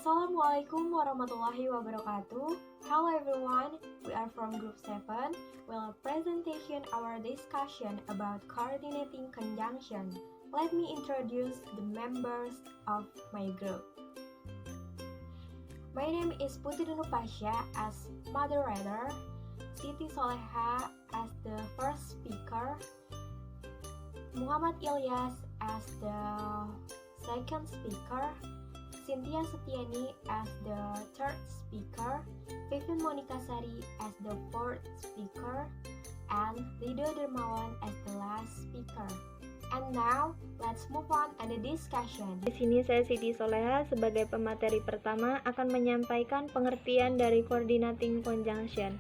Assalamualaikum warahmatullahi wabarakatuh. Hello everyone, we are from Group 7. We'll presentation our discussion about coordinating conjunction. Let me introduce the members of my group. My name is Putri Nupasya as moderator, Siti Soleha as the first speaker, Muhammad Ilyas as the second speaker, Cynthia Setiani as the third speaker, Vivin Monica Sari as the fourth speaker, and Rido Dermawan as the last speaker. And now, let's move on to the discussion. Di sini saya Siti Soleha sebagai pemateri pertama akan menyampaikan pengertian dari coordinating conjunction.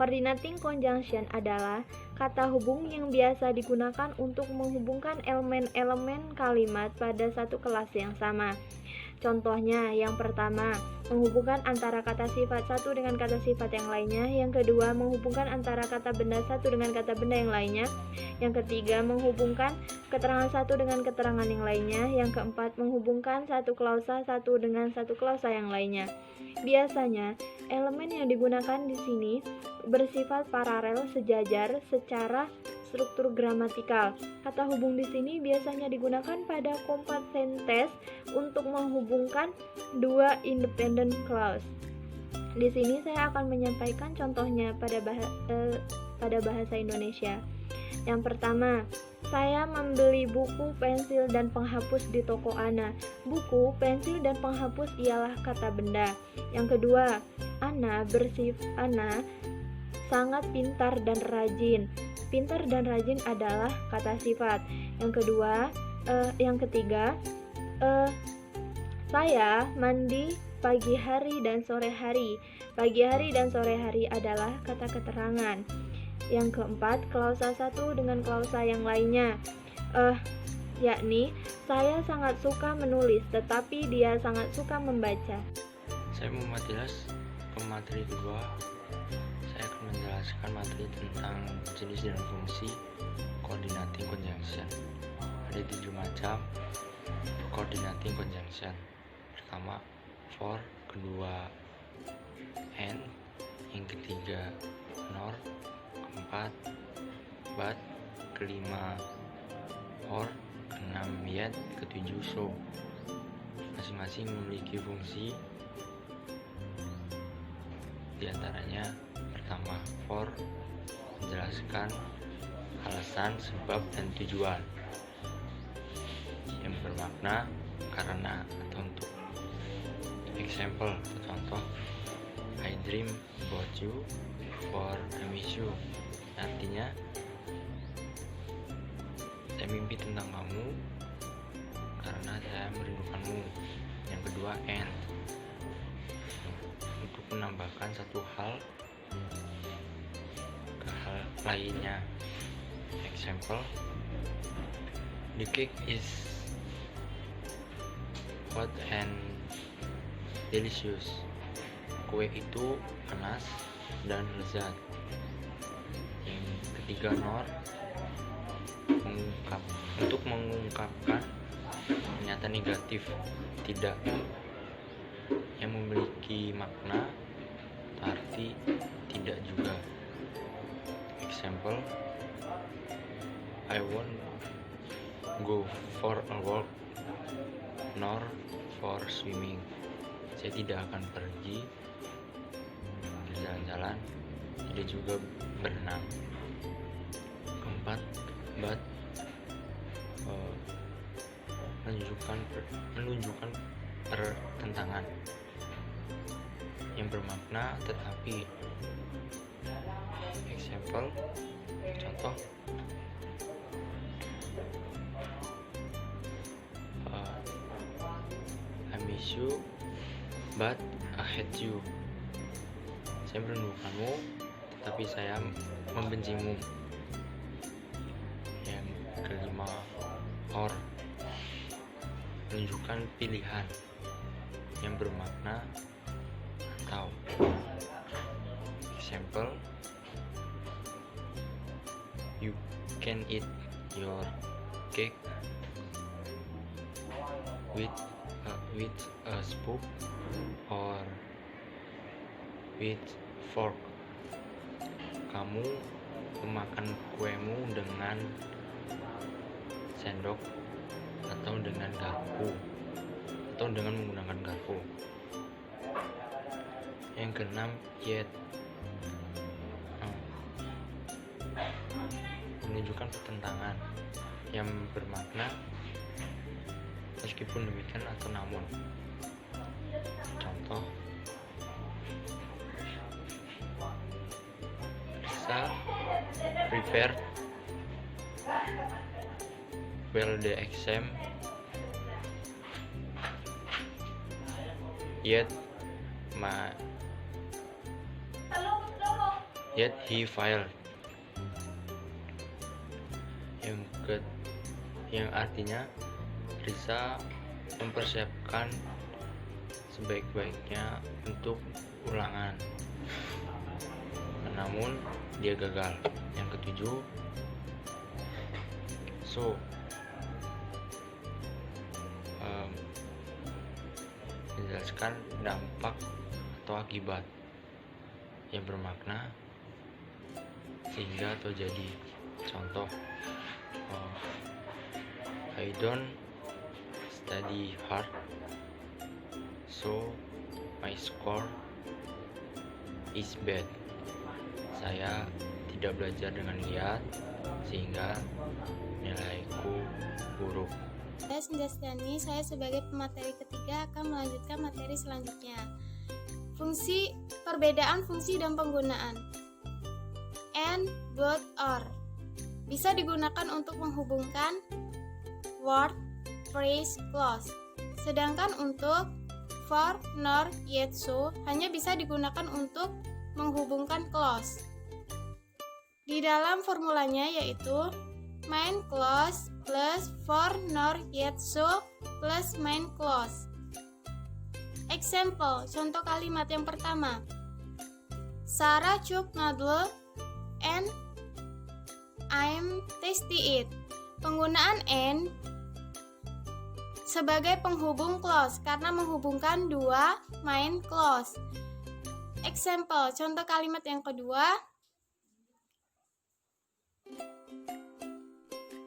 Coordinating conjunction adalah kata hubung yang biasa digunakan untuk menghubungkan elemen-elemen kalimat pada satu kelas yang sama. Contohnya, yang pertama, menghubungkan antara kata sifat satu dengan kata sifat yang lainnya. Yang kedua, menghubungkan antara kata benda satu dengan kata benda yang lainnya. Yang ketiga, menghubungkan keterangan satu dengan keterangan yang lainnya. Yang keempat, menghubungkan satu klausa satu dengan satu klausa yang lainnya. Biasanya, elemen yang digunakan di sini bersifat paralel sejajar secara struktur gramatikal. Kata hubung di sini biasanya digunakan pada compact sentence untuk menghubungkan dua independent clause. Di sini saya akan menyampaikan contohnya pada bahasa Indonesia. Yang pertama, saya membeli buku, pensil, dan penghapus di toko Ana. Buku, pensil, dan penghapus ialah kata benda. Yang kedua, Ana sangat pintar dan rajin. Pintar dan rajin adalah kata sifat. Yang ketiga, saya mandi pagi hari dan sore hari. Pagi hari dan sore hari adalah kata keterangan. Yang keempat, klausa satu dengan klausa yang lainnya, yakni saya sangat suka menulis, tetapi dia sangat suka membaca. Saya Muhammad Ilyas, pemateri kedua. Saya akan menjelaskan materi tentang jenis dan fungsi coordinating conjunction. Ada 7 macam coordinating conjunction. Pertama, for, kedua, and, yang ketiga, nor, keempat, but, kelima, or, keenam, yet, ketujuh, so. Masing-masing memiliki fungsi. Di antaranya, pertama, for, menjelaskan alasan, sebab, dan tujuan yang bermakna karena atau untuk. Example atau contoh, I dream about you for I miss you. Artinya, saya mimpi tentang kamu karena saya merindukanmu. Yang kedua, and, untuk menambahkan satu hal ke hal lainnya. Example, the cake is hot and delicious. Kue itu panas dan lezat. Yang ketiga, nor, untuk mengungkapkan pernyataan negatif, tidak, yang memiliki makna arti tidak juga. Example, I won't go for a walk nor for swimming. Saya tidak akan pergi berjalan-jalan, tidak juga berenang. Keempat, but, menunjukkan pertentangan yang bermakna tetapi. Example, contoh, I miss you but I hate you. Saya merindukanmu tetapi saya membencimu. Yang kelima, or, menunjukkan pilihan yang bermakna atau. Example, you can eat your cake with a spoon or with fork. Kamu memakan kuemu dengan sendok atau dengan garpu atau dengan menggunakan garpu. Yang keenam, yet menunjukkan pertentangan yang bermakna meskipun demikian atau namun. Contoh, Lisa prepared well the exam, yet he failed. Yang artinya Risa mempersiapkan sebaik-baiknya untuk ulangan, namun dia gagal. Yang ketujuh, so menjelaskan dampak atau akibat yang bermakna sehingga atau jadi. Contoh, I don't study hard, so my score is bad. Saya tidak belajar dengan giat sehingga nilaiku buruk. Saya Sindastiani, saya sebagai pemateri ketiga akan melanjutkan materi selanjutnya. Fungsi, perbedaan fungsi dan penggunaan. And, but, or bisa digunakan untuk menghubungkan word, phrase, clause. Sedangkan untuk for, nor, yet, so hanya bisa digunakan untuk menghubungkan clause. Di dalam formulanya yaitu main clause plus for, nor, yet, so plus main clause. Example, contoh kalimat yang pertama. Sarah cook noodle and I'm tasty it. Penggunaan and sebagai penghubung clause karena menghubungkan dua main clause. Example, contoh kalimat yang kedua.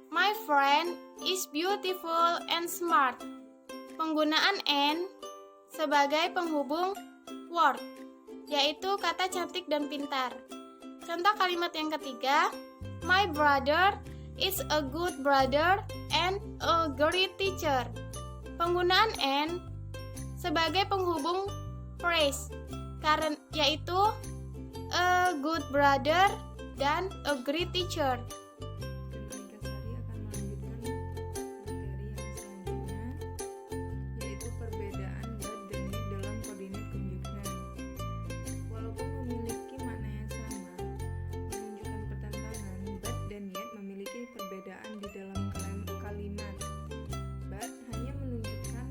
My friend is beautiful and smart. Penggunaan and sebagai penghubung word, yaitu kata cantik dan pintar. Contoh kalimat yang ketiga. My brother is a good brother and a great teacher. Penggunaan and sebagai penghubung phrase, yaitu a good brother dan a great teacher. Sari akan melanjutkan materi yang selanjutnya, yaitu perbedaan but dan yet dalam koordinat conjunction. Walaupun memiliki makna yang sama, menunjukkan pertentangan, but dan yet memiliki perbedaan di dalam kalimat. But hanya menunjukkan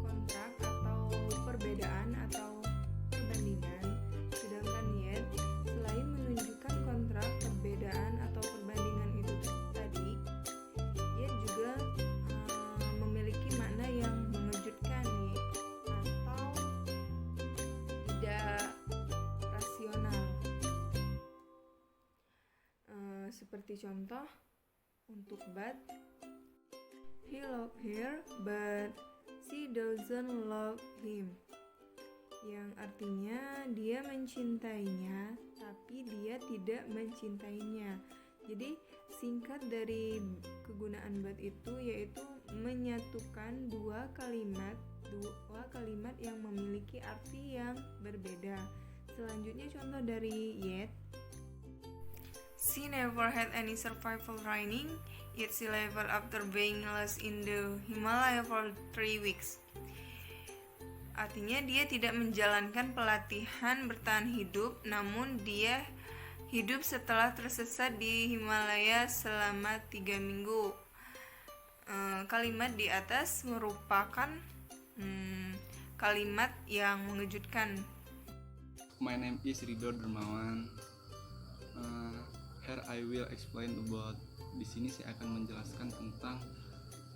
kontrak atau perbedaan atau perbandingan, sedangkan yet selain menunjukkan kontrak, perbedaan atau perbandingan itu tadi, yet juga memiliki makna yang mengejutkan nih, atau tidak rasional. Seperti contoh untuk but, he loves her but she doesn't love him, yang artinya dia mencintainya tapi dia tidak mencintainya. Jadi singkat dari kegunaan but itu yaitu menyatukan dua kalimat yang memiliki arti yang berbeda. Selanjutnya contoh dari yet. She never had any survival training, yet she lived after being lost in the Himalaya for 3 weeks. Artinya dia tidak menjalankan pelatihan bertahan hidup, namun dia hidup setelah tersesat di Himalaya selama 3 minggu. Kalimat di atas merupakan kalimat yang mengejutkan. My name is Ridho Dermawan. Here I will explain about. Di sini saya akan menjelaskan tentang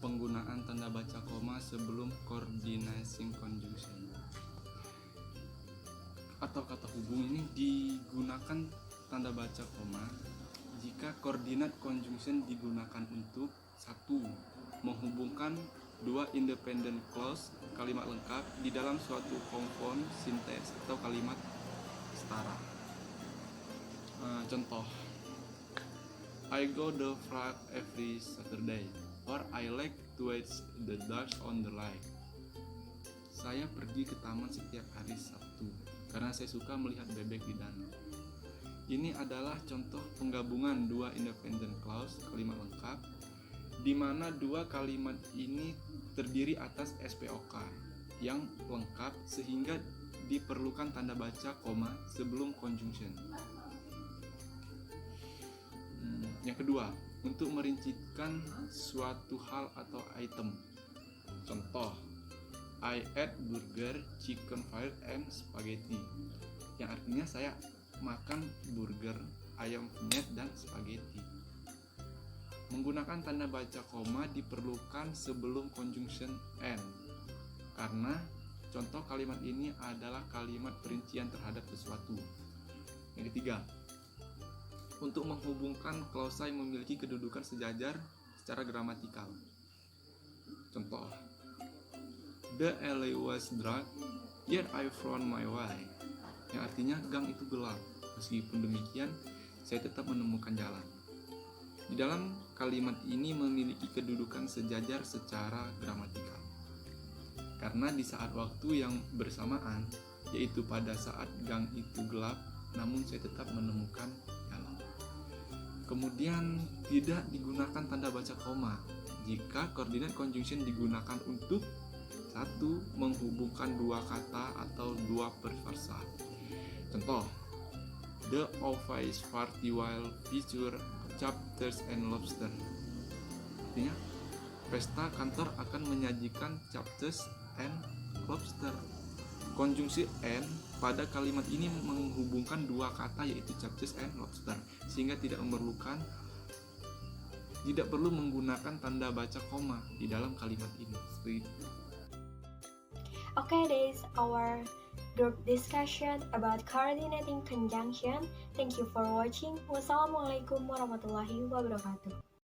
penggunaan tanda baca koma sebelum coordinating conjunction. Atau kata hubung ini digunakan tanda baca koma jika koordinat conjunction digunakan untuk 1. Menghubungkan dua independent clause kalimat lengkap di dalam suatu compound sinteks atau kalimat setara. Contoh, I go the park every Saturday, or I like to watch the ducks on the lake. Saya pergi ke taman setiap hari Sabtu karena saya suka melihat bebek di danau. Ini adalah contoh penggabungan dua independent clause kalimat lengkap di mana dua kalimat ini terdiri atas SPOK yang lengkap sehingga diperlukan tanda baca koma sebelum conjunction. Yang kedua, untuk merincikan suatu hal atau item. Contoh, I ate burger, chicken fried, and spaghetti. Yang artinya saya makan burger, ayam penyet, dan spaghetti. Menggunakan tanda baca koma diperlukan sebelum conjunction and karena contoh kalimat ini adalah kalimat perincian terhadap sesuatu. Yang ketiga, untuk menghubungkan klausa yang memiliki kedudukan sejajar secara gramatikal. Contoh, the alley was dark, yet I found my way. Yang artinya gang itu gelap, meskipun demikian saya tetap menemukan jalan. Di dalam kalimat ini memiliki kedudukan sejajar secara gramatikal. Karena di saat waktu yang bersamaan, yaitu pada saat gang itu gelap, namun saya tetap menemukan jalan. Kemudian tidak digunakan tanda baca koma jika koordinat conjunction digunakan untuk 1. Menghubungkan dua kata atau dua peribahasa. Contoh, the office party will feature chapters and lobster. Artinya, pesta kantor akan menyajikan chapters and lobster. Konjungsi and pada kalimat ini menghubungkan dua kata yaitu chapters and lobster sehingga tidak perlu menggunakan tanda baca koma di dalam kalimat ini. Okay, this is our group discussion about coordinating conjunction. Thank you for watching. Wassalamualaikum warahmatullahi wabarakatuh.